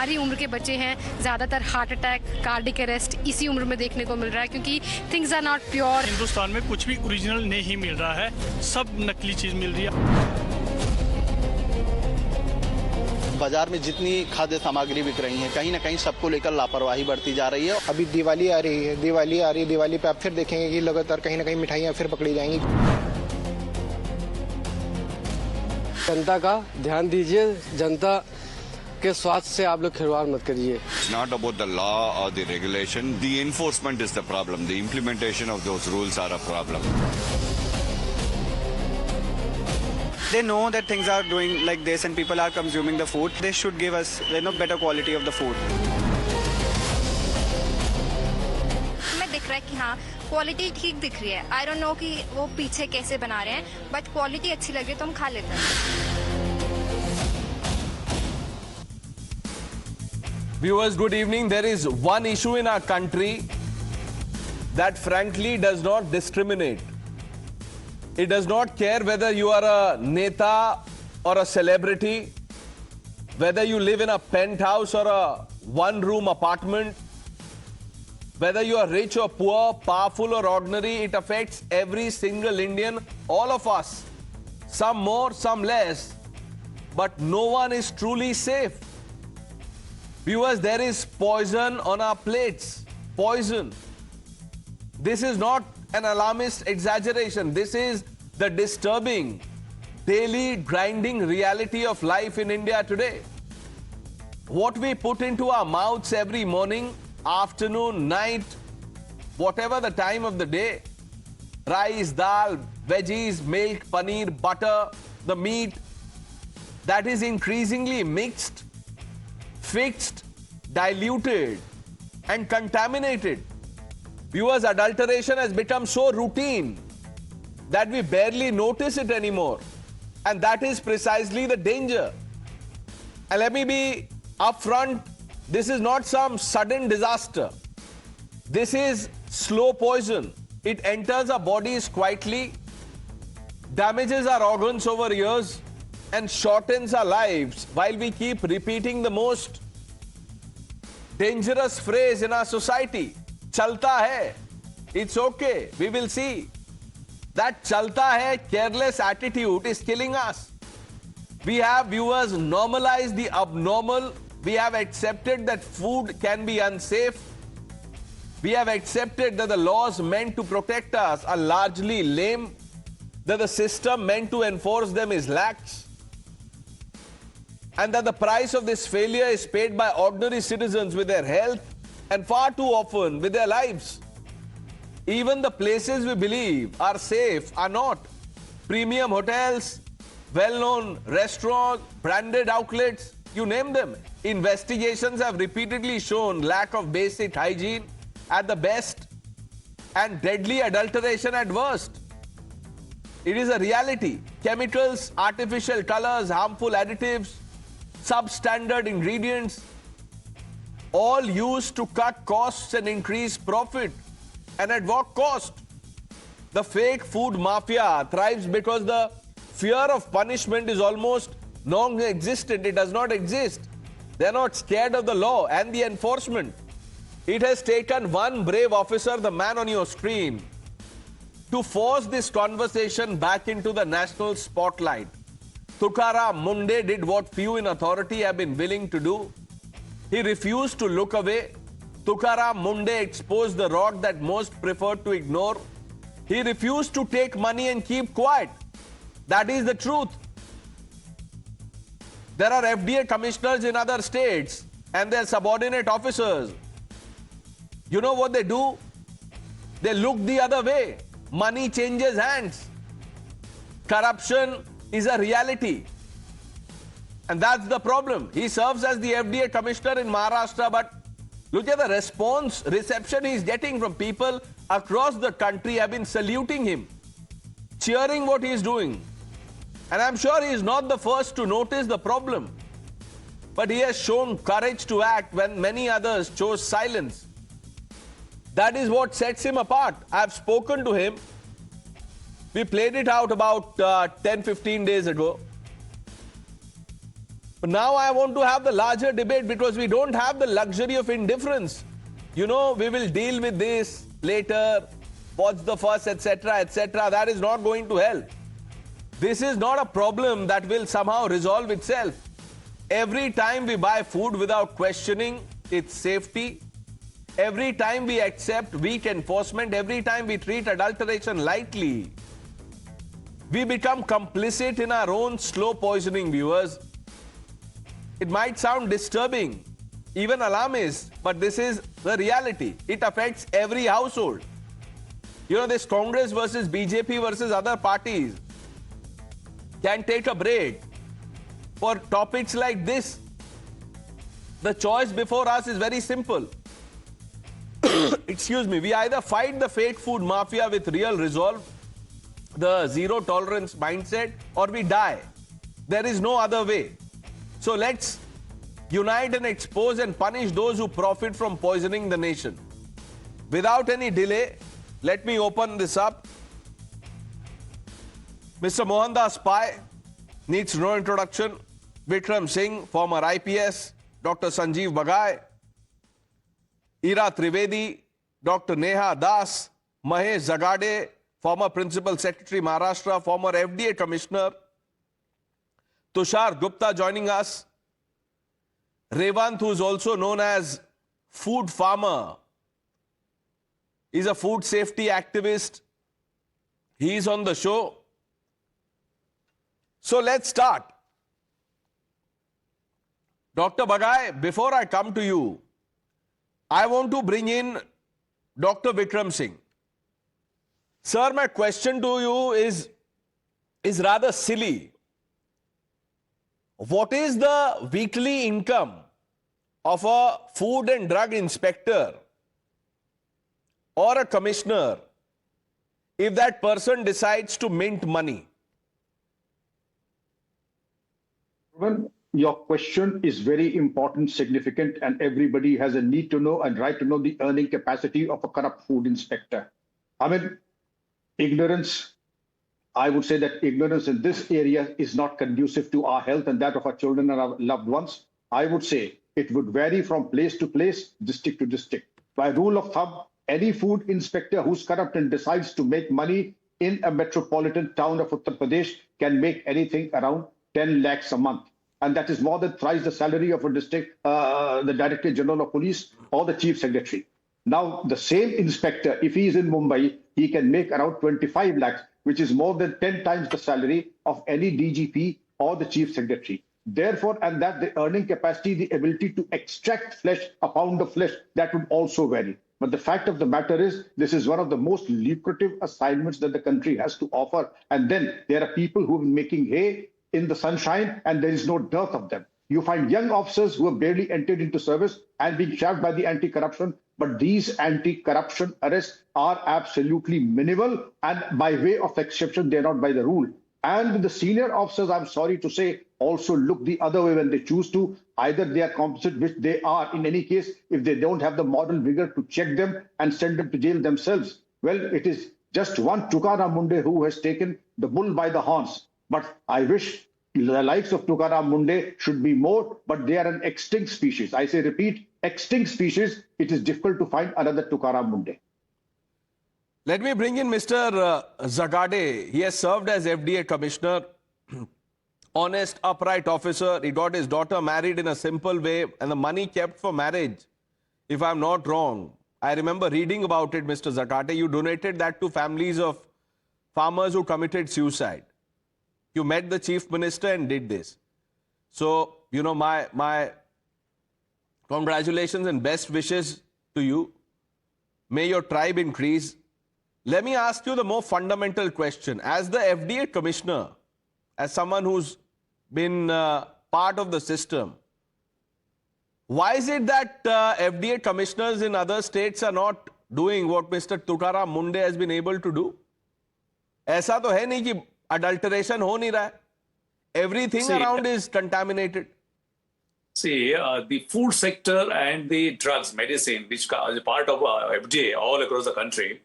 हमारी उम्र के बच्चे हैं, ज़्यादातर हार्ट अटैक, कार्डिक अरेस्ट इसी उम्र में देखने को मिल रहा है, क्योंकि things are not pure. Hindustan में कुछ भी ओरिजिनल नहीं मिल रहा है, सब नकली चीज़ मिल रही है। बाजार में जितनी खाद्य सामग्री बिक रही है, कहीं ना कहीं सबको लेकर लापरवाही बढ़ती जा रही है। अभी दिवाली आ रही है, दिवाली पे आप फिर देखेंगे कि लगातार कहीं ना कहीं मिठाइयाँ फिर पकड़ी जाएंगी। जनता का ध्यान दीजिए, जनता के स्वास्थ्य से आप लोग खिलवाड़ मत करिए। Not about the law or the regulation. The enforcement is the problem. The implementation of those rules are a problem. They know that things are doing like this and people are consuming the food. They should give us better quality of the food. हमें दिख रहा है कि हाँ quality ठीक दिख रही है। I don't know कि वो पीछे कैसे बना रहे हैं, but क्वालिटी अच्छी लगे तो हम खा लेते हैं। Viewers, good evening. There is one issue in our country that frankly does not discriminate. It does not care whether you are a neta or a celebrity, whether you live in a penthouse or a one-room apartment, whether you are rich or poor, powerful or ordinary. It affects every single Indian, all of us. Some more, some less. But no one is truly safe. Viewers, there is poison on our plates. Poison. This is not an alarmist exaggeration. This is the disturbing, daily grinding reality of life in India today. What we put into our mouths every morning, afternoon, night, whatever the time of the day, rice, dal, veggies, milk, paneer, butter, the meat, that is increasingly mixed, fixed, diluted, and contaminated. Viewers, adulteration has become so routine that we barely notice it anymore. And that is precisely the danger. And let me be upfront, this is not some sudden disaster. This is slow poison. It enters our bodies quietly, damages our organs over years, and shortens our lives while we keep repeating the most dangerous phrase in our society. Chalta hai. It's okay. We will see. That chalta hai careless attitude is killing us. We have, viewers, normalized the abnormal. We have accepted that food can be unsafe. We have accepted that the laws meant to protect us are largely lame, that the system meant to enforce them is lax, and that the price of this failure is paid by ordinary citizens with their health and far too often with their lives. Even the places we believe are safe are not. Premium hotels, well-known restaurants, branded outlets, you name them. Investigations have repeatedly shown lack of basic hygiene at the best and deadly adulteration at worst. It is a reality. Chemicals, artificial colors, harmful additives, substandard ingredients, all used to cut costs and increase profit. And at what cost? The fake food mafia thrives because the fear of punishment is almost non-existent. It does not exist. They are not scared of the law and the enforcement. It has taken one brave officer, the man on your screen, to force this conversation back into the national spotlight. Tukaram Mundhe did what few in authority have been willing to do. He refused to look away. Tukaram Mundhe exposed the rot that most preferred to ignore. He refused to take money and keep quiet. That is the truth. There are FDA commissioners in other states and their subordinate officers. You know what they do? They look the other way. Money changes hands. Corruption is a reality. And that's the problem. He serves as the FDA commissioner in Maharashtra, but look at the reception he's getting from people across the country have been saluting him, cheering what he's doing. And I'm sure he's not the first to notice the problem. But he has shown courage to act when many others chose silence. That is what sets him apart. I've spoken to him. We played it out about 10-15 days ago. Now I want to have the larger debate because we don't have the luxury of indifference. You know, we will deal with this later, what's the fuss, etc., etc. That is not going to help. This is not a problem that will somehow resolve itself. Every time we buy food without questioning its safety, every time we accept weak enforcement, every time we treat adulteration lightly, we become complicit in our own slow poisoning, viewers. It might sound disturbing, even alarmist, but this is the reality. It affects every household. You know, this Congress versus BJP versus other parties can take a break for topics like this. The choice before us is very simple. Excuse me. We either fight the fake food mafia with real resolve, the zero tolerance mindset, or we die. There is no other way. So let's unite and expose and punish those who profit from poisoning the nation. Without any delay, let me open this up. Mr. Mohandas Pai needs no introduction. Vikram Singh, former IPS. Dr. Sanjeev Bagai. Ira Trivedi. Dr. Neha Das. Mahesh Zagade, former Principal Secretary, Maharashtra, former FDA Commissioner. Tushar Gupta joining us. Revant, who is also known as Food Farmer, is a food safety activist. He is on the show. So let's start. Dr. Bagai, before I come to you, I want to bring in Dr. Vikram Singh. Sir, my question to you is rather silly. What is the weekly income of a food and drug inspector or a commissioner if that person decides to mint money? Well, your question is very important, significant, and everybody has a need to know and right to know the earning capacity of a corrupt food inspector. I mean, ignorance, I would say that ignorance in this area is not conducive to our health and that of our children and our loved ones. I would say it would vary from place to place, district to district. By rule of thumb, any food inspector who's corrupt and decides to make money in a metropolitan town of Uttar Pradesh can make anything around 10 lakhs a month. And that is more than thrice the salary of a district, the Director General of Police or the Chief Secretary. Now, the same inspector, if he is in Mumbai, he can make around 25 lakhs, which is more than 10 times the salary of any DGP or the Chief Secretary. Therefore, and that the earning capacity, the ability to extract flesh, a pound of flesh, that would also vary. But the fact of the matter is, this is one of the most lucrative assignments that the country has to offer. And then there are people who are making hay in the sunshine, and there is no dearth of them. You find young officers who have barely entered into service and being shagged by the anti-corruption, but these anti-corruption arrests are absolutely minimal, and by way of exception, they're not by the rule. And the senior officers, I'm sorry to say, also look the other way when they choose to. Either they are complicit, which they are in any case, if they don't have the moral vigor to check them and send them to jail themselves. Well, it is just one Tukaram Mundhe who has taken the bull by the horns. But I wish the likes of Tukaram Mundhe should be more, but they are an extinct species. I say, repeat, extinct species. It is difficult to find another Tukaram Mundhe. Let me bring in Mr. Zagade. He has served as FDA Commissioner, honest, upright officer. He got his daughter married in a simple way, and the money kept for marriage, if I'm not wrong. I remember reading about it, Mr. Zagade. You donated that to families of farmers who committed suicide. You met the Chief Minister and did this. So, you know, my congratulations and best wishes to you. May your tribe increase. Let me ask you the more fundamental question. As the FDA Commissioner, as someone who's been part of the system, why is it that FDA Commissioners in other states are not doing what Mr. Tukaram Mundhe has been able to do? ऐसा तो है नहीं कि adulteration हो नहीं रहा है. Everything around is contaminated. See, the food sector and the drugs, medicine, which are part of FDA all across the country,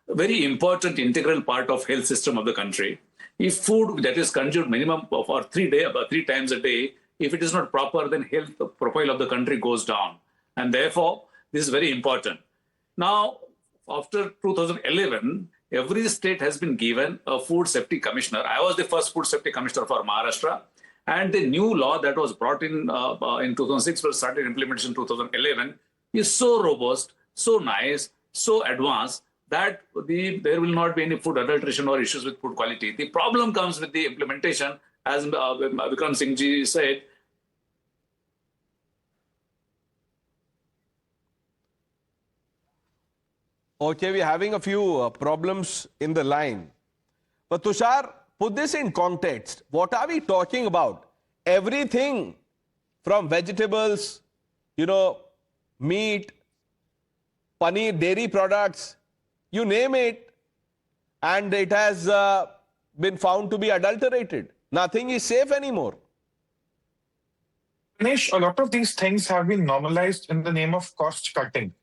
a very important integral part of health system of the country. If food that is consumed minimum for 3 times a day If it is not proper, then health profile of the country goes down. And therefore, this is very important. Now, after 2011, every state has been given a food safety commissioner. I was the first food safety commissioner for Maharashtra. And the new law that was brought in 2006 was started implementation in 2011 is so robust, so nice, so advanced that there will not be any food adulteration or issues with food quality. The problem comes with the implementation, as Vikram Singh ji said. Okay, we're having a few problems in the line. But Tushar, put this in context. What are we talking about? Everything from vegetables, meat, paneer, dairy products, you name it, and it has been found to be adulterated. Nothing is safe anymore. Pranesh, a lot of these things have been normalized in the name of cost cutting.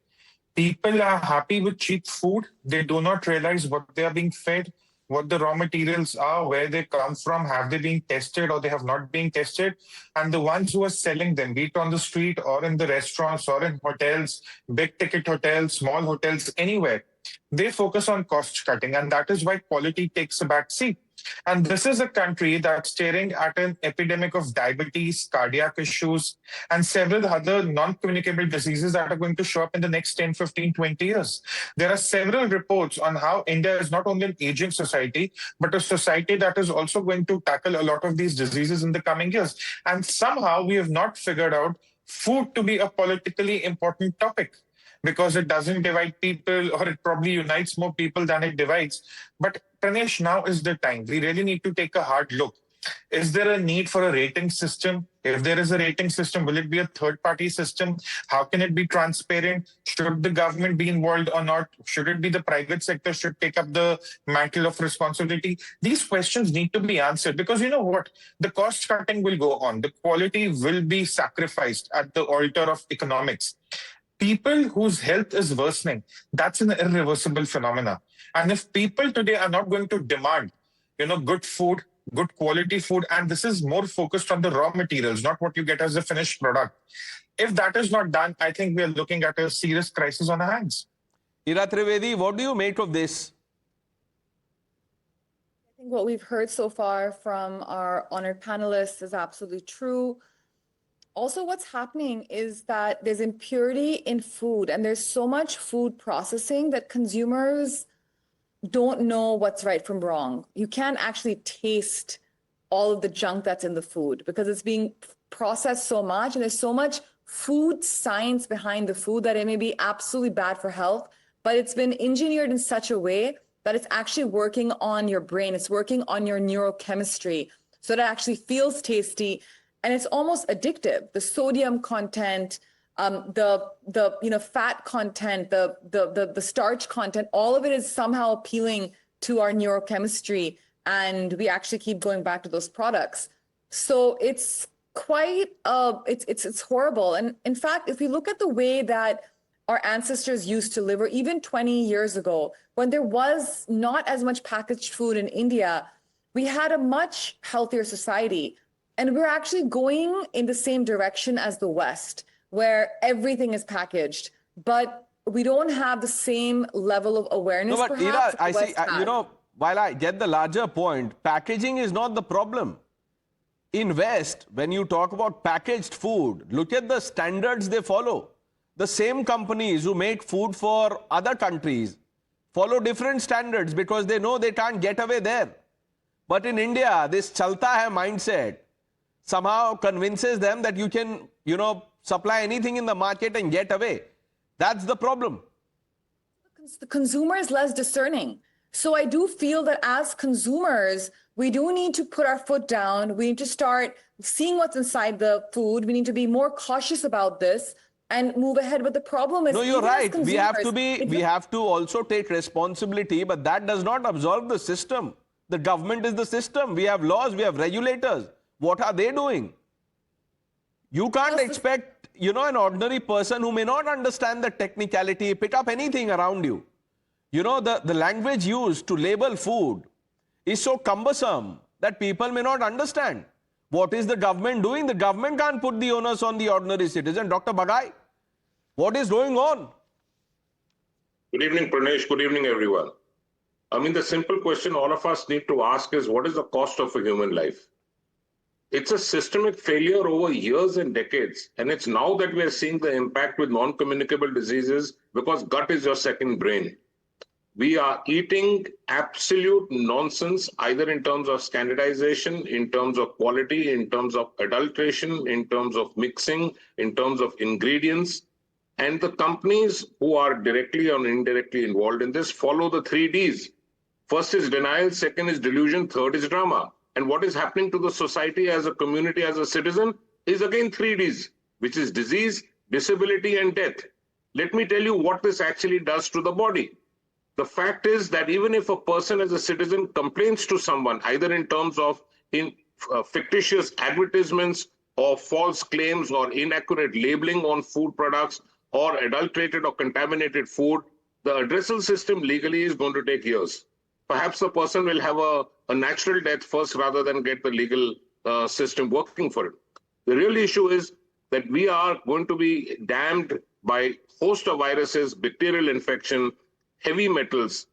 People are happy with cheap food. They do not realize what they are being fed, what the raw materials are, where they come from, have they been tested or they have not been tested. And the ones who are selling them, be it on the street or in the restaurants or in hotels, big ticket hotels, small hotels, anywhere, they focus on cost cutting. And that is why quality takes a back seat. And this is a country that's staring at an epidemic of diabetes, cardiac issues, and several other non-communicable diseases that are going to show up in the next 10, 15, 20 years. There are several reports on how India is not only an aging society, but a society that is also going to tackle a lot of these diseases in the coming years. And somehow we have not figured out food to be a politically important topic, because it doesn't divide people, or it probably unites more people than it divides. But Pranesh, now is the time. We really need to take a hard look. Is there a need for a rating system? If there is a rating system, will it be a third-party system? How can it be transparent? Should the government be involved or not? Should it be the private sector should take up the mantle of responsibility? These questions need to be answered, because you know what? The cost cutting will go on. The quality will be sacrificed at the altar of economics. People whose health is worsening, that's an irreversible phenomena. And if people today are not going to demand, good food, good quality food, and this is more focused on the raw materials, not what you get as a finished product. If that is not done, I think we are looking at a serious crisis on our hands. Ira Trivedi, what do you make of this? I think what we've heard so far from our honored panelists is absolutely true. Also, what's happening is that there's impurity in food, and there's so much food processing that consumers don't know what's right from wrong. You can't actually taste all of the junk that's in the food because it's being processed so much, and there's so much food science behind the food that it may be absolutely bad for health, but it's been engineered in such a way that it's actually working on your brain. It's working on your neurochemistry, so that it actually feels tasty. And it's almost addictive. The sodium content, the fat content, the starch content, all of it is somehow appealing to our neurochemistry, and we actually keep going back to those products. So it's quite it's horrible. And in fact, if we look at the way that our ancestors used to live, or even 20 years ago, when there was not as much packaged food in India, we had a much healthier society. And we're actually going in the same direction as the West, where everything is packaged, but we don't have the same level of awareness. No, but Ira, I see, while I get the larger point, packaging is not the problem. In West, when you talk about packaged food, look at the standards they follow. The same companies who make food for other countries follow different standards because they know they can't get away there. But in India, this chalta hai mindset somehow convinces them that you can, supply anything in the market and get away. That's the problem. The consumer is less discerning. So I do feel that as consumers, we do need to put our foot down. We need to start seeing what's inside the food. We need to be more cautious about this and move ahead. But the problem is, no, you're right. We have to also take responsibility, but that does not absolve the system. The government is the system. We have laws, we have regulators. What are they doing? You can't expect, an ordinary person who may not understand the technicality, pick up anything around you. The language used to label food is so cumbersome that people may not understand. What is the government doing? The government can't put the onus on the ordinary citizen. Dr. Bagai, what is going on? Good evening, Pranesh. Good evening, everyone. I mean, the simple question all of us need to ask is, what is the cost of a human life? It's a systemic failure over years and decades. And it's now that we are seeing the impact with non-communicable diseases because gut is your second brain. We are eating absolute nonsense, either in terms of standardization, in terms of quality, in terms of adulteration, in terms of mixing, in terms of ingredients. And the companies who are directly or indirectly involved in this follow the 3Ds. First is denial, second is delusion, third is drama. And what is happening to the society as a community, as a citizen, is again 3Ds, which is disease, disability, and death. Let me tell you what this actually does to the body. The fact is that even if a person as a citizen complains to someone, either in terms of fictitious advertisements or false claims or inaccurate labeling on food products or adulterated or contaminated food, the addressal system legally is going to take years. Perhaps the person will have a natural death first rather than get the legal system working for it. The real issue is that we are going to be damned by host of viruses, bacterial infection, heavy metals,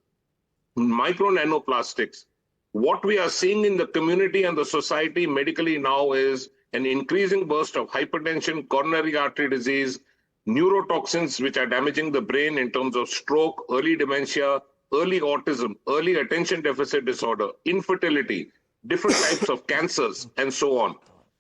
micro nanoplastics. What we are seeing in the community and the society medically now is an increasing burst of hypertension, coronary artery disease, neurotoxins which are damaging the brain in terms of stroke, early dementia, early autism, early attention deficit disorder, infertility, different types of cancers, and so on.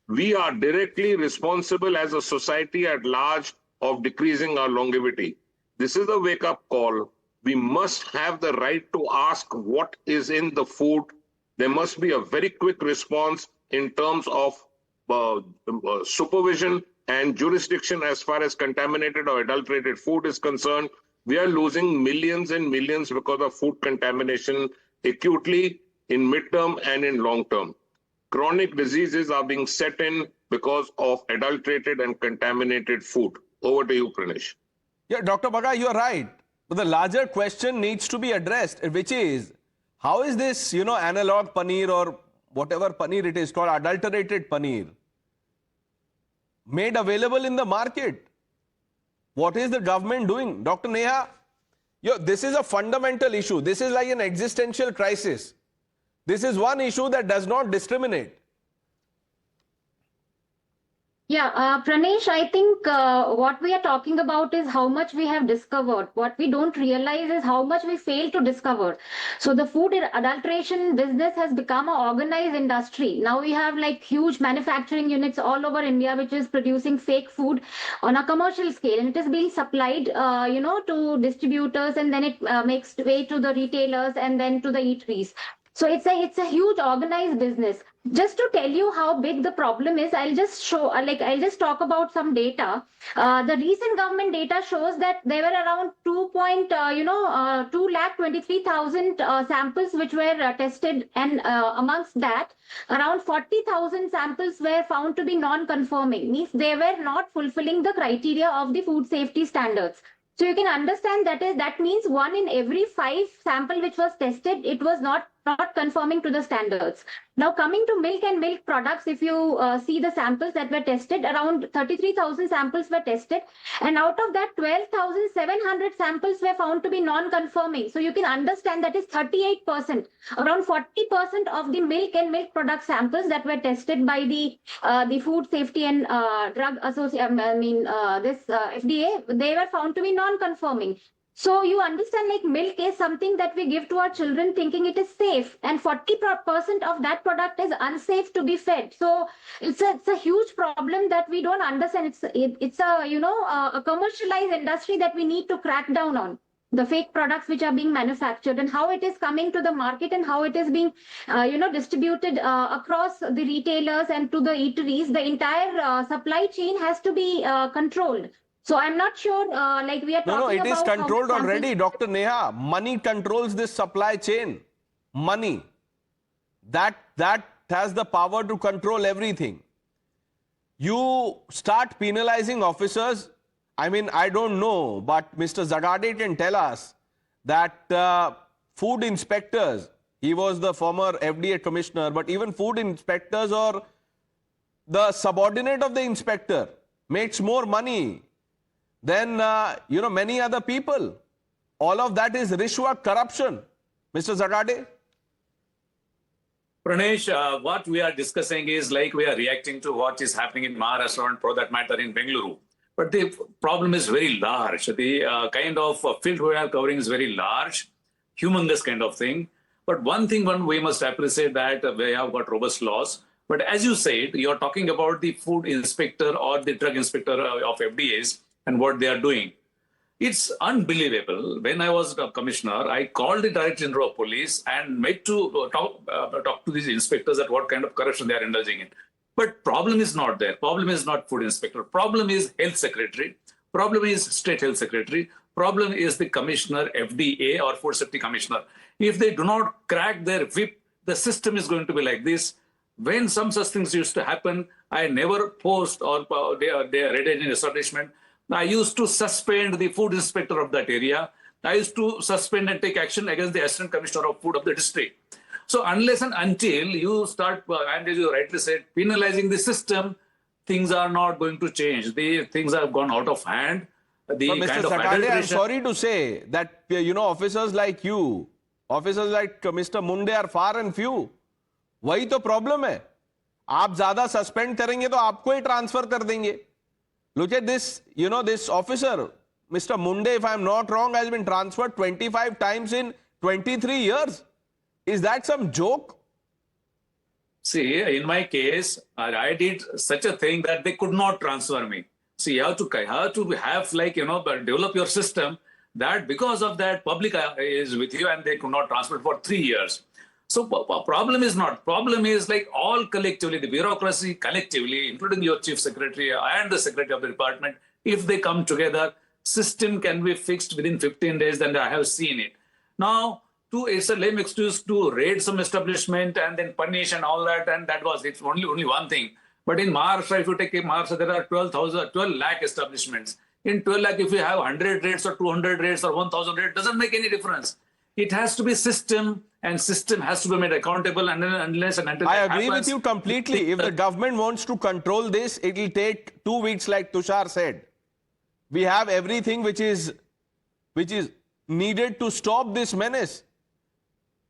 We are directly responsible as a society at large of decreasing our longevity. This is a wake-up call. We must have the right to ask what is in the food. There must be a very quick response in terms of supervision and jurisdiction as far as contaminated or adulterated food is concerned. We are losing millions and millions because of food contamination acutely, in midterm and in long term. Chronic diseases are being set in because of adulterated and contaminated food. Over to you, Pranesh. Yeah, Dr. Bagai, you are right. But the larger question needs to be addressed, which is, how is this, analog paneer or whatever paneer it is called, adulterated paneer, made available in the market? What is the government doing? Dr. Neha, this is a fundamental issue. This is like an existential crisis. This is one issue that does not discriminate. Yeah, Pranesh, I think what we are talking about is how much we have discovered. What we don't realize is how much we fail to discover. So the food adulteration business has become an organized industry. Now we have like huge manufacturing units all over India, which is producing fake food on a commercial scale. And it is being supplied, to distributors, and then it makes way to the retailers and then to the eateries. So it's a huge organized business. Just to tell you how big the problem is, I'll just talk about some data. The recent government data shows that there were around 2,23,000 samples which were tested, and amongst that, around 40,000 samples were found to be non-conforming, means they were not fulfilling the criteria of the food safety standards. So you can understand that means 1 in every 5 sample which was tested, it was not conforming to the standards. Now coming to milk and milk products, if you see the samples that were tested, around 33,000 samples were tested, and out of that 12,700 samples were found to be non-conforming. So you can understand that is 38%. Around 40% of the milk and milk product samples that were tested by the Food Safety and Drug Association, FDA, they were found to be non-conforming. So you understand, like, milk is something that we give to our children thinking it is safe, and 40% of that product is unsafe to be fed. So it's a huge problem that we don't understand. It's a commercialized industry that we need to crack down on. The fake products which are being manufactured and how it is coming to the market and how it is being, distributed across the retailers and to the eateries. The entire supply chain has to be controlled. So I'm not sure, we are talking about... No, it is controlled already, Dr. Neha. Money controls this supply chain. Money. That has the power to control everything. You start penalizing officers. I mean, I don't know, but Mr. Zagade can tell us that food inspectors, he was the former FDA commissioner, but even food inspectors or the subordinate of the inspector makes more money than, many other people. All of that is rishwat, corruption. Mr. Zagade? Pranesh, what we are discussing is like we are reacting to what is happening in Maharashtra and for that matter in Bengaluru. But the problem is very large. The kind of field we are covering is very large, humongous kind of thing. But one thing we must appreciate that we have got robust laws. But as you said, you're talking about the food inspector or the drug inspector of FDAs and what they are doing. It's unbelievable. When I was a commissioner, I called the Director General of Police and made to talk to these inspectors at what kind of corruption they are indulging in. But problem is not there. Problem is not food inspector. Problem is health secretary. Problem is state health secretary. Problem is the commissioner, FDA or food safety commissioner. If they do not crack their whip, the system is going to be like this. When some such things used to happen, I never post or they are raided in establishment. I used to suspend the food inspector of that area. I used to suspend and take action against the assistant commissioner of food of the district. So unless and until you start, and as you rightly said, penalizing the system, things are not going to change. The things have gone out of hand. The But kind Mr. of Sakade, I'm adulteration. sorry to say that, officers like you, officers like Mr. Mundhe are far and few. वही तो problem है. आप ज्यादा suspend करेंगे तो आपको ही transfer कर देंगे. Look at this, this officer, Mr. Mundhe, if I'm not wrong, has been transferred 25 times in 23 years. Is that some joke? See, in my case, I did such a thing that they could not transfer me. See, you have to have like, develop your system that because of that, public is with you and they could not transfer for 3 years. So problem is like all collectively, the bureaucracy collectively, including your chief secretary and the secretary of the department, if they come together, system can be fixed within 15 days, then I have seen it. Now, it's a lame excuse to raid some establishment and then punish and all that, and it's only one thing. But in Maharashtra, if you take Maharashtra, there are 12 lakh establishments. In 12 lakh, if you have 100 rates or 200 rates or 1,000 rates, doesn't make any difference. It has to be system, and system has to be made accountable, and unless and until I that agree happens, with you completely. If the government wants to control this, it will take 2 weeks, like Tushar said. We have everything which is needed to stop this menace.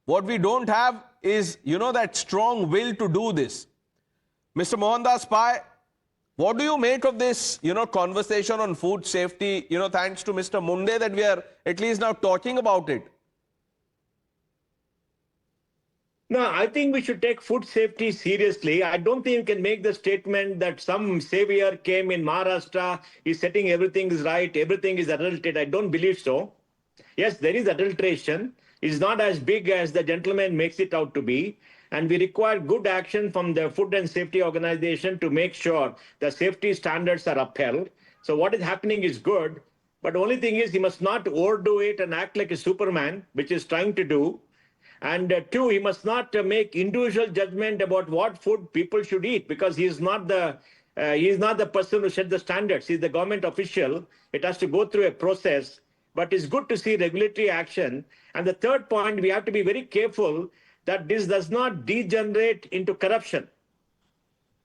What we don't have is, that strong will to do this. Mr. Mohandas Pai, what do you make of this, conversation on food safety? Thanks to Mr. Mundhe that we are at least now talking about it. No, I think we should take food safety seriously. I don't think you can make the statement that some savior came in Maharashtra, is setting everything is right, everything is adulterated. I don't believe so. Yes, there is adulteration. It's not as big as the gentleman makes it out to be. And we require good action from the Food and Safety Organization to make sure the safety standards are upheld. So what is happening is good. But the only thing is he must not overdo it and act like a Superman, which is trying to do. And two, he must not make individual judgment about what food people should eat, because he is not the person who set the standards. He's the government official. It has to go through a process. But it's good to see regulatory action. And the third point, we have to be very careful that this does not degenerate into corruption.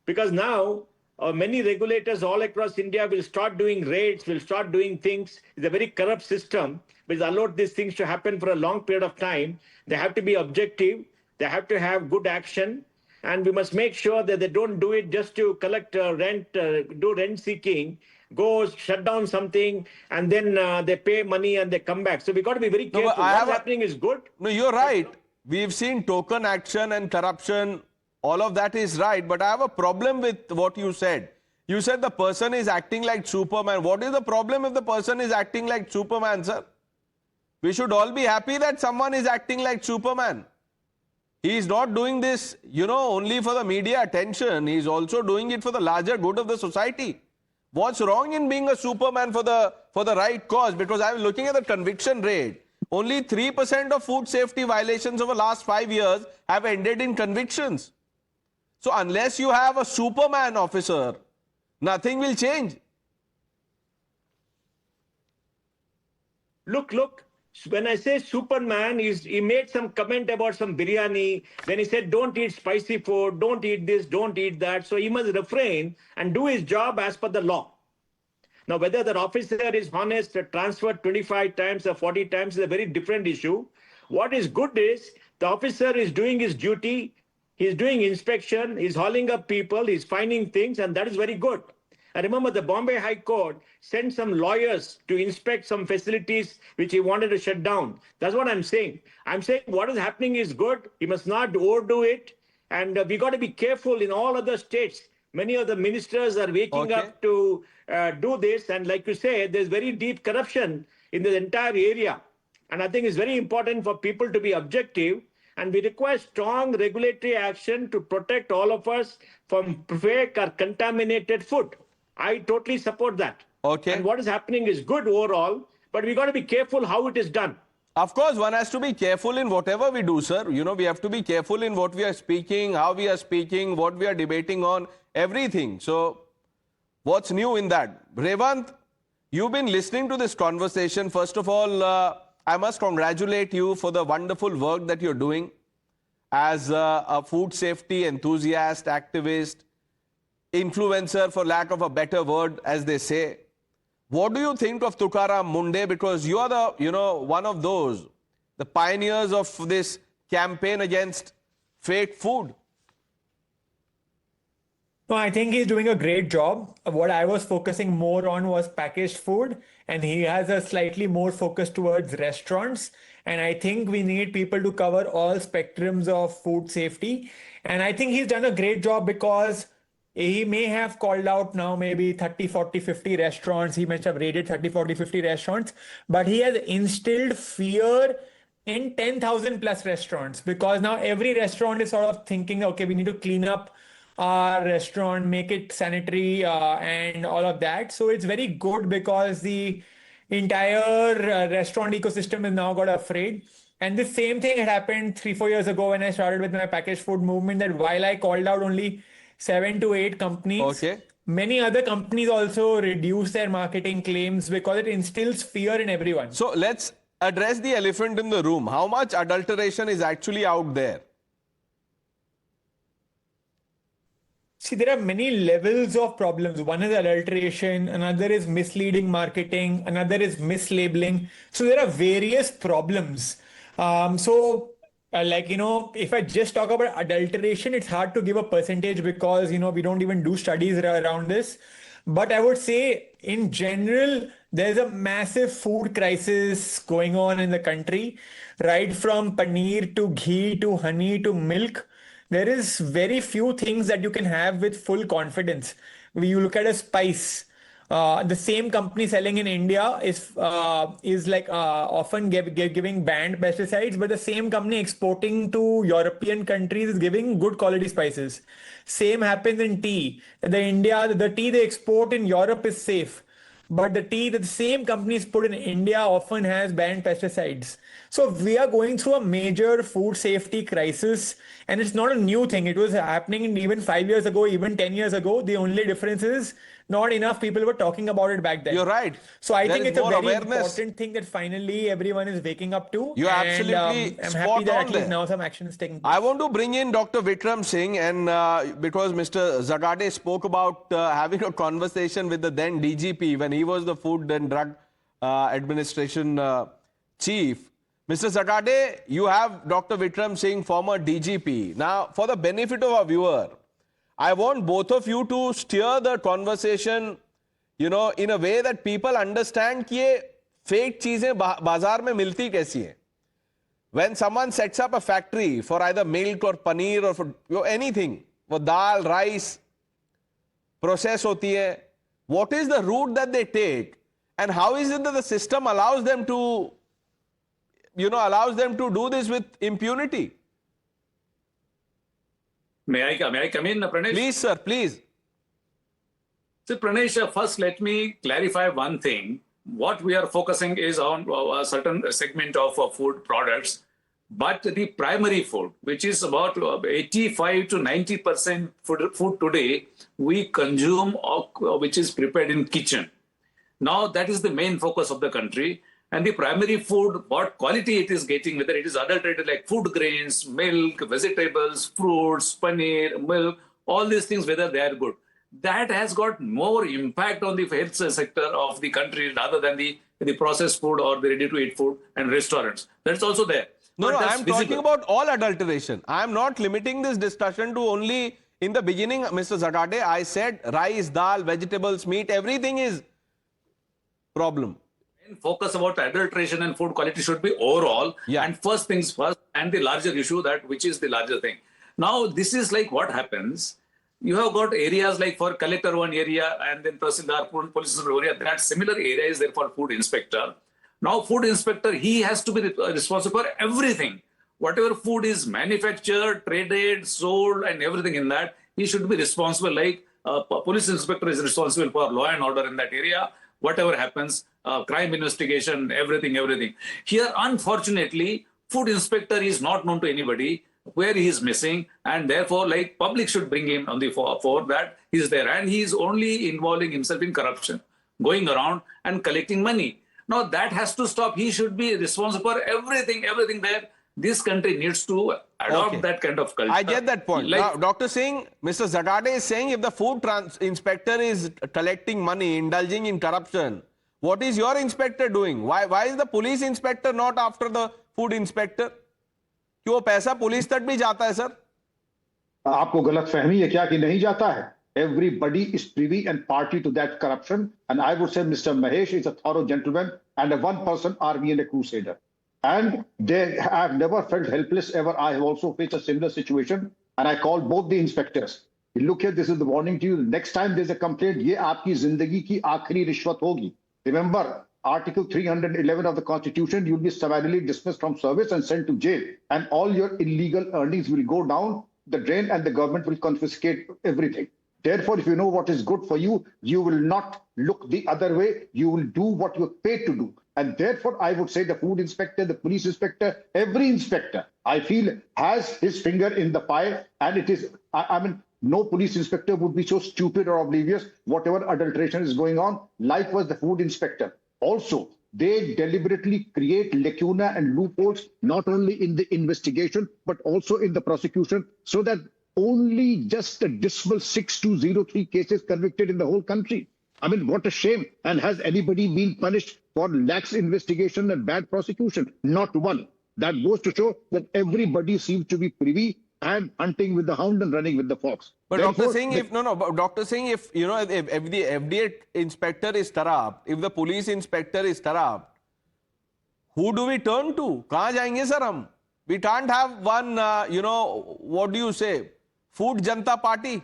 Because now many regulators all across India will start doing raids, will start doing things. It's a very corrupt system, which allowed these things to happen for a long period of time. They have to be objective. They have to have good action. And we must make sure that they don't do it just to collect rent, do rent seeking, go shut down something, and then they pay money and they come back. So we got to be very careful. What's happening is good. No, you're right. We've seen token action and corruption. All of that is right. But I have a problem with what you said. You said the person is acting like Superman. What is the problem if the person is acting like Superman, sir? We should all be happy that someone is acting like Superman. He is not doing this, only for the media attention. He is also doing it for the larger good of the society. What's wrong in being a Superman for the right cause? Because I was looking at the conviction rate. Only 3% of food safety violations over the last 5 years have ended in convictions. So unless you have a Superman officer, nothing will change. Look, when I say Superman, he made some comment about some biryani. Then he said, don't eat spicy food, don't eat this, don't eat that. So he must refrain and do his job as per the law. Now, whether that officer is honest, transferred 25 times or 40 times is a very different issue. What is good is the officer is doing his duty. He's doing inspection. He's hauling up people. He's finding things, and that is very good. I remember the Bombay High Court sent some lawyers to inspect some facilities which he wanted to shut down. That's what I'm saying. I'm saying what is happening is good. He must not overdo it. And we got to be careful in all other states. Many of the ministers are waking up to do this. And like you say, there's very deep corruption in the entire area. And I think it's very important for people to be objective. And we require strong regulatory action to protect all of us from fake or contaminated food. I totally support that. And what is happening is good overall, but we got to be careful how it is done. Of course, one has to be careful in whatever we do, sir. You know, we have to be careful in what we are speaking, how we are speaking, what we are debating on, everything. So, what's new in that? Revant, you've been listening to this conversation. First of all, I must congratulate you for the wonderful work that you're doing as a food safety enthusiast, activist, influencer, for lack of a better word, as they say. What do you think of Tukaram Mundhe? Because you are the, you know, one of those, the pioneers of this campaign against fake food. No, I think he's doing a great job. What I was focusing more on was packaged food, and he has a slightly more focus towards restaurants. And I think we need people to cover all spectrums of food safety. And I think he's done a great job because he may have called out now maybe 30, 40, 50 restaurants. He must have raided 30, 40, 50 restaurants. But he has instilled fear in 10,000 plus restaurants, because now every restaurant is sort of thinking, okay, we need to clean up our restaurant, make it sanitary and all of that. So it's very good because the entire restaurant ecosystem is now got afraid. And the same thing had happened 3-4 years ago when I started with my packaged food movement, that while I called out only 7 to 8 companies, many other companies also reduce their marketing claims because it instills fear in everyone. So let's address the elephant in the room. How much adulteration is actually out there? See, there are many levels of problems. One is adulteration, another is misleading marketing, another is mislabeling. So there are various problems. Like, you know, if I just talk about adulteration, it's hard to give a percentage because, you know, we don't even do studies around this. But I would say in general, there's a massive food crisis going on in the country, right from paneer to ghee to honey to milk. There is very few things that you can have with full confidence. When you look at a spice, the same company selling in India is like often giving banned pesticides, but the same company exporting to European countries is giving good quality spices. Same happens in tea. The tea they export in Europe is safe, but the tea that the same companies put in India often has banned pesticides. So we are going through a major food safety crisis, and it's not a new thing. It was happening even 5 years ago, even 10 years ago. The only difference is not enough people were talking about it back then. You're right. So I think it's a very important thing that finally everyone is waking up to. You're absolutely I'm spot happy that on at least there. now some action is taking place. I want to bring in Dr. Vikram Singh, and because Mr. Zagade spoke about having a conversation with the then DGP when he was the Food and Drug Administration chief. Mr. Zagade, you have Dr. Vikram Singh, former DGP. Now, for the benefit of our viewer, I want both of you to steer the conversation, you know, in a way that people understand कि ये fake चीजें बाजार में मिलती कैसी हैं. When someone sets up a factory for either milk or paneer or for anything, वो dal, rice, process होती है, what is the route that they take, and how is it that the system allows them to, you know, do this with impunity? May I come in, Pranesh? Please, sir, please. So, Pranesh, first let me clarify one thing. What we are focusing is on a certain segment of food products, but the primary food, which is about 85 to 90% food today, we consume, which is prepared in kitchen. Now, that is the main focus of the country. And the primary food, what quality it is getting, whether it is adulterated like food grains, milk, vegetables, fruits, paneer, milk, all these things, whether they are good. That has got more impact on the health sector of the country rather than the processed food or the ready-to-eat food and restaurants. That's also there. No, But no, that's I'm visible. talking about all adulteration. I'm not limiting this discussion to only, in the beginning, Mr. Zakate, I said rice, dal, vegetables, meat, everything is problem. Focus about adulteration and food quality should be overall. And first things first, and the larger issue, that which is the larger thing. Now, this is like what happens. You have got areas like for collector one area and then Tahsildar, police area. That similar area is there for food inspector. Now, food inspector, he has to be responsible for everything. Whatever food is manufactured, traded, sold, and everything in that, he should be responsible. Like police inspector is responsible for law and order in that area. Whatever happens, crime investigation, everything. Here, unfortunately, food inspector is not known to anybody where he is missing, and therefore, like, public should bring him on the for that he is there, and he is only involving himself in corruption, going around and collecting money. Now that has to stop. He should be responsible for everything there. This country needs to adopt that kind of culture. I get that point. Like, now, Dr. Singh, Mr. Zakate is saying if the food inspector is collecting money, indulging in corruption, what is your inspector doing? Why is the police inspector not after the food inspector? कि वो पैसा police तक भी जाता है sir? आपको गलतफहमी है क्या कि नहीं जाता है? Everybody is privy and party to that corruption, and I would say Mr. Mahesh is a thorough gentleman and a one-person army and a crusader. And they have never felt helpless ever. I have also faced a similar situation, and I called both the inspectors. Look here, this is the warning to you. Next time there's a complaint, ये आपकी जिंदगी की आखिरी रिश्वत होगी. Remember, Article 311 of the Constitution, you'll be summarily dismissed from service and sent to jail. And all your illegal earnings will go down the drain and the government will confiscate everything. Therefore, if you know what is good for you, you will not look the other way. You will do what you're paid to do. And therefore, I would say the food inspector, the police inspector, every inspector, I feel, has his finger in the pie. And it is, I mean, no police inspector would be so stupid or oblivious, whatever adulteration is going on. Likewise, the food inspector. Also, they deliberately create lacuna and loopholes, not only in the investigation, but also in the prosecution, so that only just a dismal 6203 cases convicted in the whole country. I mean, what a shame. And has anybody been punished for lax investigation and bad prosecution? Not one. That goes to show that everybody seems to be privy and hunting with the hound and running with the fox. But Therefore, Dr. Singh, Dr. Singh, if you know, if the FDA inspector is corrupt, if the police inspector is corrupt, who do we turn to? कहाँ जाएंगे sir हम? We can't have one, what do you say, food Janta Party.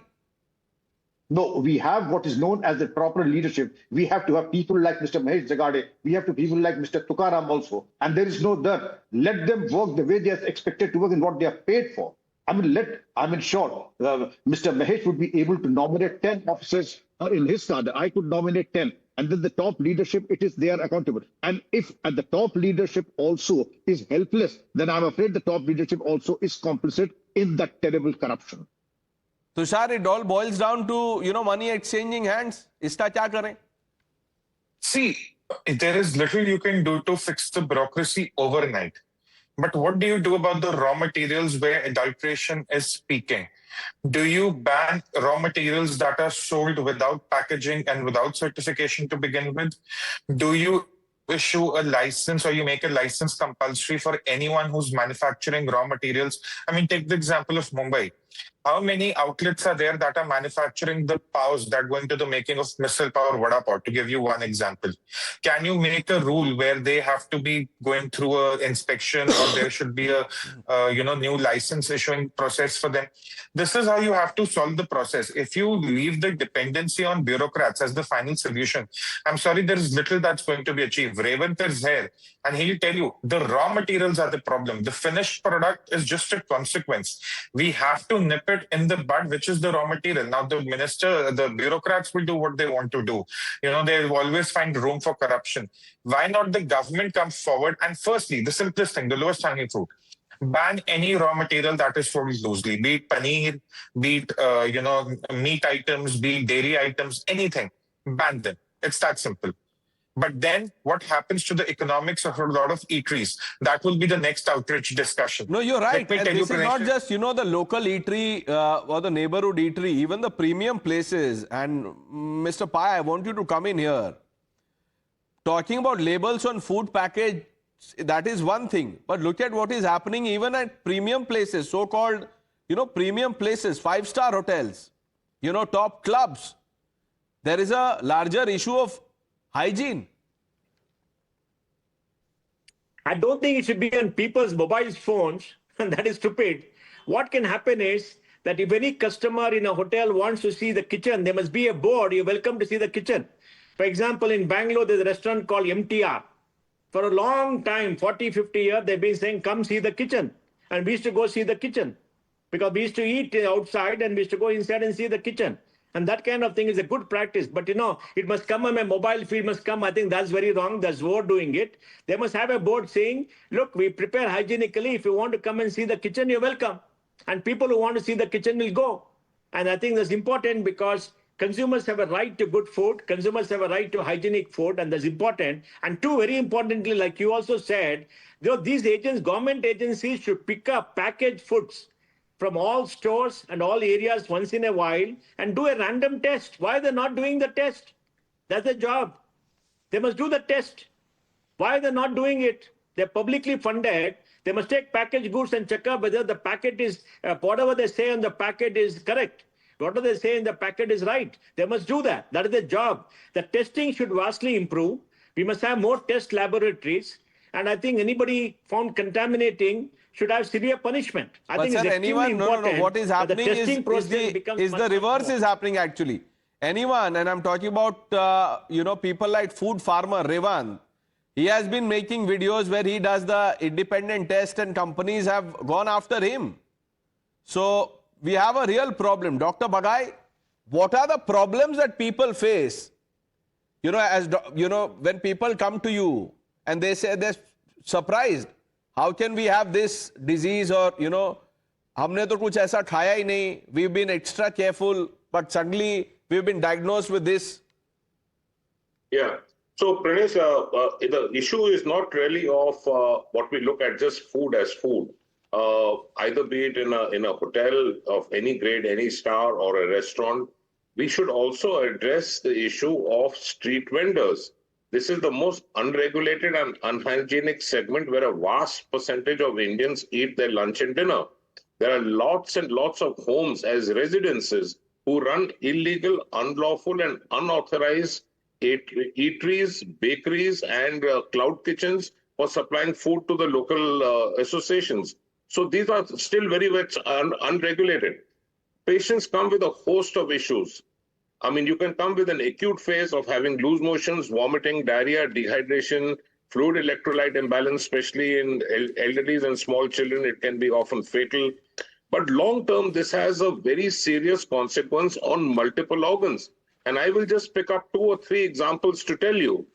No, we have what is known as the proper leadership. We have to have people like Mr. Mahesh Zakate. We have to people like Mr. Tukaram also. And there is no doubt. Let them work the way they are expected to work and what they are paid for. Sure, Mr. Mahesh would be able to nominate 10 officers in his cadre. I could nominate 10. And then the top leadership, they are accountable. And if at the top leadership also is helpless, then I'm afraid the top leadership also is complicit in that terrible corruption. Tushar, it all boils down to, money exchanging hands. Ista kya kare? See, there is little you can do to fix the bureaucracy overnight. But what do you do about the raw materials where adulteration is peaking? Do you ban raw materials that are sold without packaging and without certification to begin with? Do you issue a license or you make a license compulsory for anyone who's manufacturing raw materials? I mean, take the example of Mumbai. How many outlets are there that are manufacturing the paos that go into the making of misal pav or vada pav, to give you one example? Can you make a rule where they have to be going through an inspection or there should be a new license issuing process for them? This is how you have to solve the process. If you leave the dependency on bureaucrats as the final solution, I'm sorry, there is little that's going to be achieved. Revant is here and he'll tell you the raw materials are the problem. The finished product is just a consequence. We have to nip it in the bud, which is the raw material. Now the bureaucrats will do what they want to do. They'll always find room for corruption. Why not the government come forward and firstly, the simplest thing, the lowest hanging fruit, ban any raw material that is sold loosely, be it paneer, be it meat items, be it dairy items, anything, ban them. It's that simple. But then what happens to the economics of a lot of eateries? That will be the next outreach discussion. No, you're right. Let me And tell you, this is not Pranesh, just, the local eatery or the neighborhood eatery, even the premium places. And Mr. Pai, I want you to come in here. Talking about labels on food package, that is one thing. But look at what is happening even at premium places, so-called, premium places, 5-star hotels, top clubs. There is a larger issue of hygiene. I don't think it should be on people's mobile phones, and that is stupid. What can happen is that if any customer in a hotel wants to see the kitchen, there must be a board, you're welcome to see the kitchen. For example, in Bangalore, there's a restaurant called MTR. For a long time, 40, 50 years, they've been saying, come see the kitchen. And we used to go see the kitchen because we used to eat outside and we used to go inside and see the kitchen. And that kind of thing is a good practice. But, it must come on my mobile feed, must come. I think that's very wrong. That's overdoing it. They must have a board saying, look, we prepare hygienically. If you want to come and see the kitchen, you're welcome. And people who want to see the kitchen will go. And I think that's important because consumers have a right to good food. Consumers have a right to hygienic food, and that's important. And two, very importantly, like you also said, these government agencies should pick up packaged foods from all stores and all areas once in a while and do a random test. Why are they not doing the test? That's their job. They must do the test. Why are they not doing it? They're publicly funded. They must take packaged goods and check out whether the packet is, whatever they say on the packet is correct. Whatever they say in the packet is right. They must do that. That is their job. The testing should vastly improve. We must have more test laboratories. And I think anybody found contaminating should have severe punishment. I think it's extremely important. What is happening that the testing is process becomes the reverse is happening actually. Anyone, and I'm talking about, people like food farmer Revant, he has been making videos where he does the independent test and companies have gone after him. So we have a real problem. Dr. Bagai, what are the problems that people face? When people come to you and they say they're surprised, how can we have this disease or, हमने तो कुछ ऐसा खाया ही नहीं, we've been extra careful, but suddenly we've been diagnosed with this. Yeah. So, Pranesh, the issue is not really of what we look at just food as food. Either be it in a hotel of any grade, any star, or a restaurant, we should also address the issue of street vendors. This is the most unregulated and unhygienic segment where a vast percentage of Indians eat their lunch and dinner. There are lots and lots of homes as residences who run illegal, unlawful, and unauthorized eateries, bakeries, and cloud kitchens for supplying food to the local associations. So these are still very much unregulated. Patients come with a host of issues. I mean, you can come with an acute phase of having loose motions, vomiting, diarrhea, dehydration, fluid electrolyte imbalance, especially in elderly and small children. It can be often fatal. But long term, this has a very serious consequence on multiple organs. And I will just pick up 2 or 3 examples to tell you.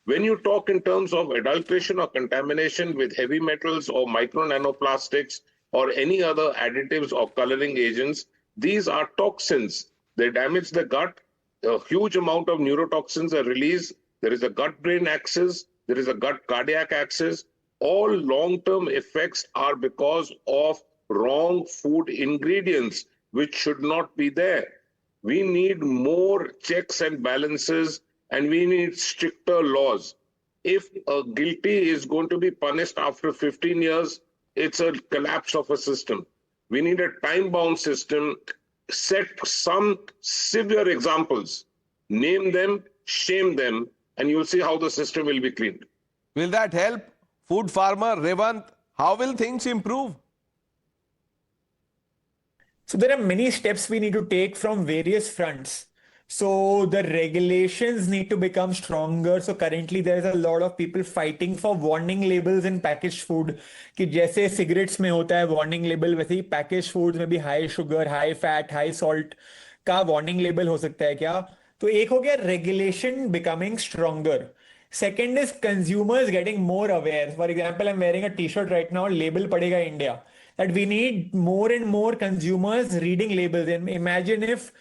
When you talk in terms of adulteration or contamination with heavy metals or micro nanoplastics or any other additives or coloring agents, these are toxins. They damage the gut. A huge amount of neurotoxins are released. There is a gut-brain axis. There is a gut-cardiac axis. All long-term effects are because of wrong food ingredients, which should not be there. We need more checks and balances, and we need stricter laws. If a guilty is going to be punished after 15 years, it's a collapse of a system. We need a time-bound system. Set some severe examples, name them, shame them, and you'll see how the system will be cleaned. Will that help? Food farmer Revant, how will things improve? So there are many steps we need to take from various fronts. So the regulations need to become stronger. So currently there's a lot of people fighting for warning labels in packaged food. कि जैसे cigarettes में होता है warning label, वैसे ही packaged foods में भी high sugar, high fat, high salt का warning label हो सकता है क्या? तो एक हो गया regulation becoming stronger. Second is consumers getting more aware. For example, I'm wearing a t-shirt right now, label पड़ेगा India. That we need more and more consumers reading labels. And imagine if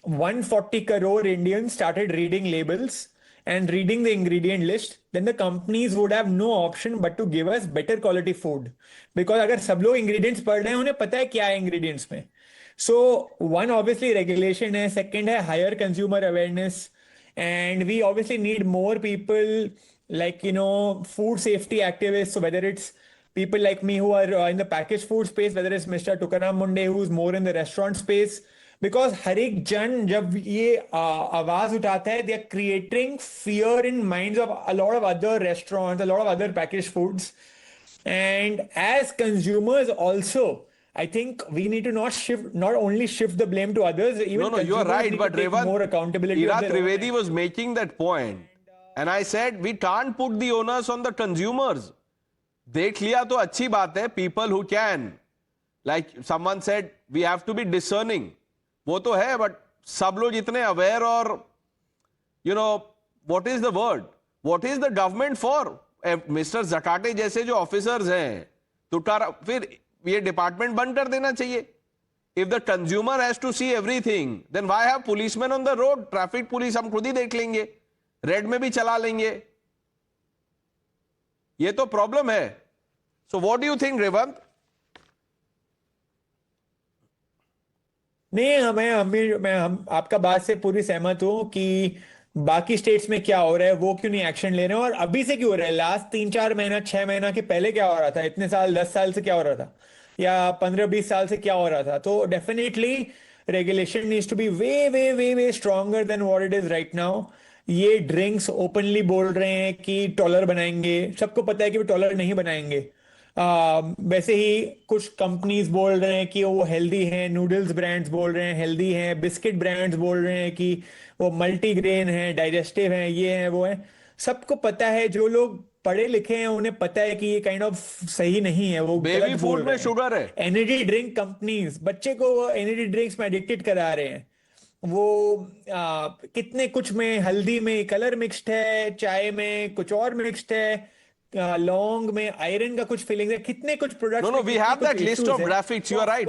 140 crore Indians started reading labels and reading the ingredient list, then the companies would have no option but to give us better quality food. Because अगर सब लोग ingredients पढ़ रहे हैं, उन्हें पता है क्या है ingredients में. So one obviously regulation है, second है higher consumer awareness, and we obviously need more people like food safety activists. So whether it's people like me who are in the packaged food space, whether it's Mr. Tukaram Mundhe who's more in the restaurant space, because हर एक जन जब ये आवाज उठाता है, they are creating fear in minds of a lot of other restaurants, a lot of other packaged foods, and as consumers also, I think we need to not only shift the blame to others. Even you are right, but Revant, more accountability. Ira Trivedi was making that point, and I said we can't put the onus on the consumers. देख लिया तो अच्छी बात है. People who can, like someone said, we have to be discerning. वो तो है, but सब लोग इतने aware और what is the word? What is the government for? Mr. Zakate जैसे जो officers हैं, तो फिर ये डिपार्टमेंट बंद कर देना चाहिए. If the consumer has to see everything, then why have policemen on the road? Traffic police हम खुद ही देख लेंगे, रेड में भी चला लेंगे. ये तो प्रॉब्लम है. So what do you think, Revant? नहीं, मैं आपका बात से पूरी सहमत हूं कि बाकी स्टेट्स में क्या हो रहा है, वो क्यों नहीं एक्शन ले रहे हैं, और अभी से क्यों हो रहा है. लास्ट 3-4 महीना 6 महीना के पहले क्या हो रहा था, इतने साल 10 साल से क्या हो रहा था, या 15-20 साल से क्या हो रहा था. तो definitely regulation needs to be way way way way stronger than what it is right now. ये ड्रिंक्स ओपनली बोल रहे हैं कि टॉलर बनाएंगे. सबको पता है कि वो टॉलर नहीं बनाएंगे. वैसे ही कुछ कंपनीज बोल रहे हैं कि वो हेल्दी हैं, नूडल्स ब्रांड्स बोल रहे हैं हेल्दी हैं, बिस्किट ब्रांड्स बोल रहे हैं कि वो मल्टीग्रेन हैं, डाइजेस्टिव हैं, ये हैं वो हैं. सबको पता है, जो लोग पढ़े लिखे हैं उन्हें पता है कि ये काइंड ऑफ सही नहीं है. वो बेबी फूड में शुगर है. एनर्जी ड्रिंक कंपनीज बच्चे को एनर्जी ड्रिंक्स में एडिक्टेड करा रहे हैं. वो कितने कुछ में, हल्दी में कलर मिक्स्ड है, चाय में कुछ और मिक्स्ड है, लौंग में आयरन का कुछ फीलिंग है, कितने कुछ products. No, we have that list of graphics. You are right.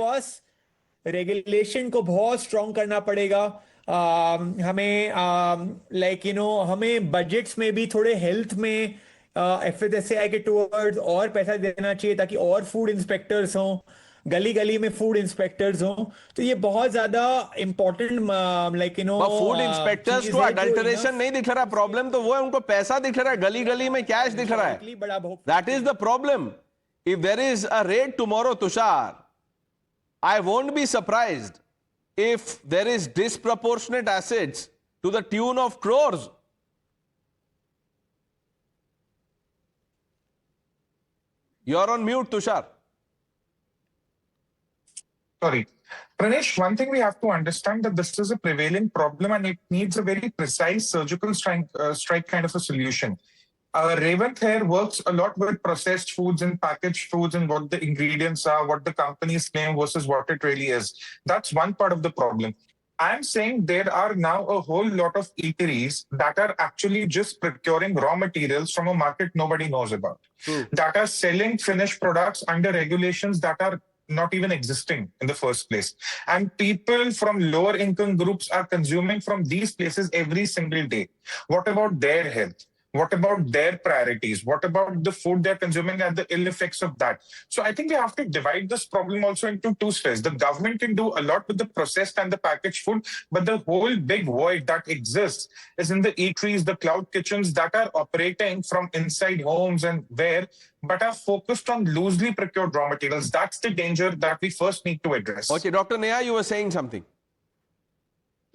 Regulation को बहुत स्ट्रॉन्ग करना पड़ेगा. हमें हमें बजट्स में भी थोड़े हेल्थ में FSSAI के टूवर्ड्स और पैसा देना चाहिए, ताकि और फूड इंस्पेक्टर्स हों, गली गली में फूड इंस्पेक्टर्स हों. तो ये बहुत ज्यादा इंपॉर्टेंट फूड इंस्पेक्टर्स को अडल्टरेशन नहीं दिख रहा. प्रॉब्लम तो वो है, उनको पैसा दिख रहा है, गली गली में कैश दिख रहा है. That is the problem. If there is a raid tomorrow, Tushar, I won't be surprised if there is disproportionate assets to the tune of crores. You're on mute, Tushar. Sorry. Pranesh, one thing we have to understand that this is a prevailing problem and it needs a very precise surgical strike kind of a solution. Revant here works a lot with processed foods and packaged foods and what the ingredients are, what the companies claim versus what it really is. That's one part of the problem. I'm saying there are now a whole lot of eateries that are actually just procuring raw materials from a market nobody knows about, that are selling finished products under regulations that are not even existing in the first place. And people from lower income groups are consuming from these places every single day. What about their health? What about their priorities? What about the food they're consuming and the ill effects of that? So I think we have to divide this problem also into two spheres. The government can do a lot with the processed and the packaged food, but the whole big void that exists is in the eateries, the cloud kitchens that are operating from inside homes and but are focused on loosely procured raw materials. That's the danger that we first need to address. Okay, Dr. Neha, you were saying something.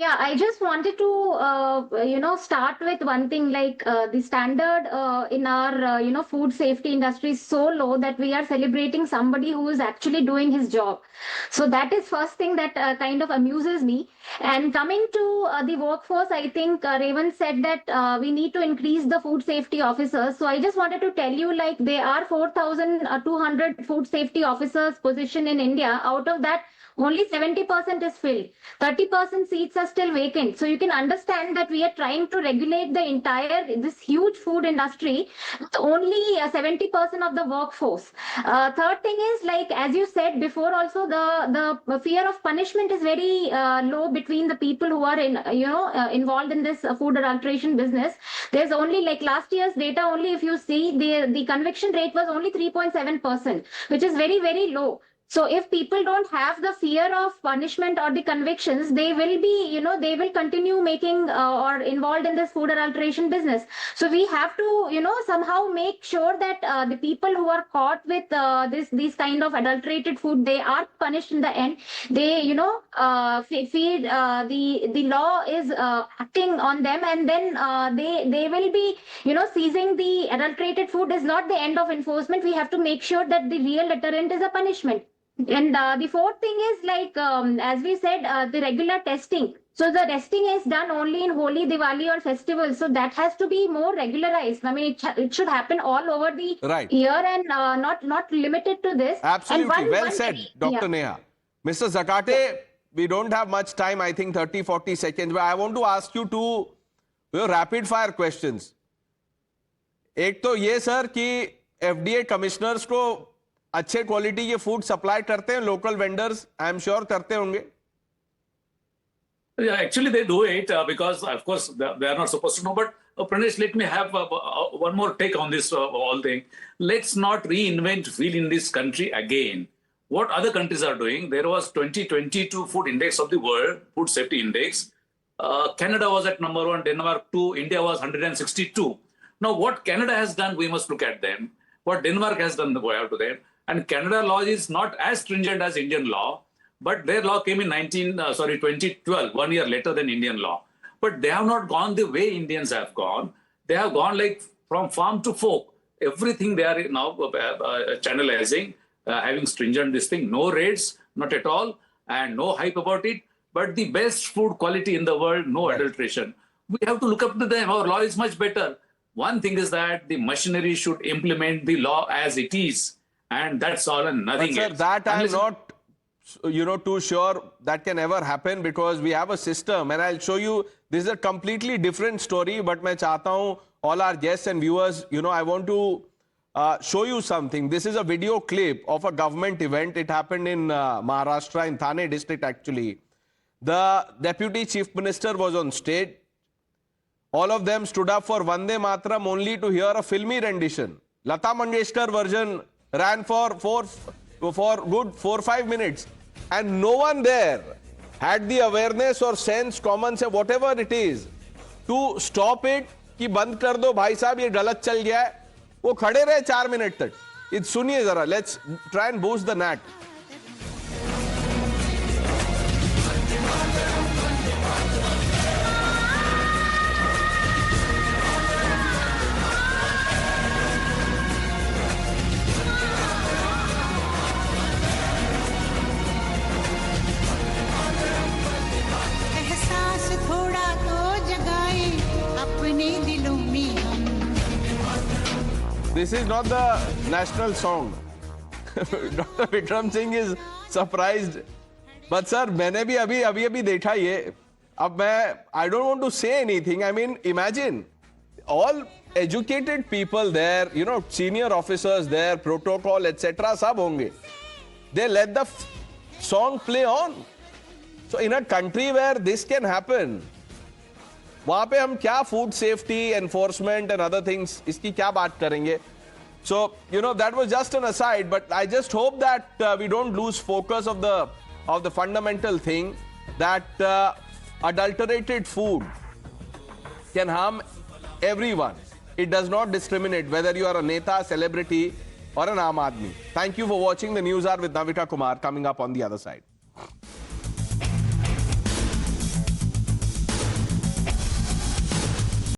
Yeah, I just wanted to, start with one thing, like the standard in our, food safety industry is so low that we are celebrating somebody who is actually doing his job. So that is first thing that kind of amuses me. And coming to the workforce, I think Revant said that we need to increase the food safety officers. So I just wanted to tell you, like, there are 4,200 food safety officers positioned in India. Out of that, only 70% is filled. 30% seats are still vacant. So you can understand that we are trying to regulate this huge food industry with only 70% of the workforce. Third thing is, like, as you said before also, the fear of punishment is very low between the people who are involved in this food adulteration business. There's only like last year's data only, if you see, the conviction rate was only 3.7%, which is very, very low. So if people don't have the fear of punishment or the convictions, they will be, they will continue making or involved in this food adulteration business. So we have to, somehow make sure that the people who are caught with these kind of adulterated food, they are punished in the end. They, the law is acting on them, and then they will be, seizing the adulterated food is not the end of enforcement. We have to make sure that the real deterrent is a punishment. And the fourth thing is like, as we said, the regular testing. So the testing is done only in Holi, Diwali or festivals. So that has to be more regularized. I mean, it should happen all over the year and not limited to this. Absolutely. Well said, Dr. Neha. Mr. Zakate, we don't have much time, I think 30, 40 seconds. But I want to ask you two rapid fire questions. एक तो ये sir कि FDA commissioners को अच्छे quality के food supply करते हैं, local vendors I am sure करते होंगे. Yeah, actually they do it because of course they are not supposed to know. But Pranesh, let me have one more take on this whole thing. Let's not reinvent wheel in this country again. What other countries are doing? There was 2022 food index of the world, food safety index. Canada was at number 1, Denmark 2, India was 162. Now what Canada has done, we must look at them. What Denmark has done, we have to them. And Canada law is not as stringent as Indian law, but their law came in 2012, 1 year later than Indian law. But they have not gone the way Indians have gone. They have gone like from farm to fork. Everything they are now channelizing, having stringent this thing, no raids, not at all, and no hype about it. But the best food quality in the world, no adulteration. We have to look up to them. Our law is much better. One thing is that the machinery should implement the law as it is. And that's all and nothing else. Sir, that I'm not, too sure that can ever happen because we have a system. And I'll show you, this is a completely different story. But मैं चाहता हूँ, all our guests and viewers, I want to show you something. This is a video clip of a government event. It happened in Maharashtra, in Thane district actually. The Deputy Chief Minister was on stage. All of them stood up for Vande Mataram only to hear a filmy rendition. Lata Mangeshkar version ran for good 4-5 minutes, and no one there had the awareness or sense, common sense, whatever it is, to stop it. कि बंद कर दो भाई साहब, ये गलत चल गया है. वो खड़े रहे 4 मिनट तक. सुनिए जरा. Let's try and boost the nat. This is not the national song. Dr. Vikram Singh is surprised. But sir, मैंने भी अभी देखा ये. अब मैं, I don't want to say anything. I mean, imagine all educated people there, senior officers there, protocol, etc. सब होंगे. They let the song play on. So in a country where this can happen, वहाँ पे हम क्या food safety, enforcement and other things, इसकी क्या बात करेंगे? So, that was just an aside, but I just hope that we don't lose focus of the fundamental thing that adulterated food can harm everyone. It does not discriminate whether you are a neta, celebrity or an aam aadmi. Thank you for watching the News Hour with Navita Kumar, coming up on the other side.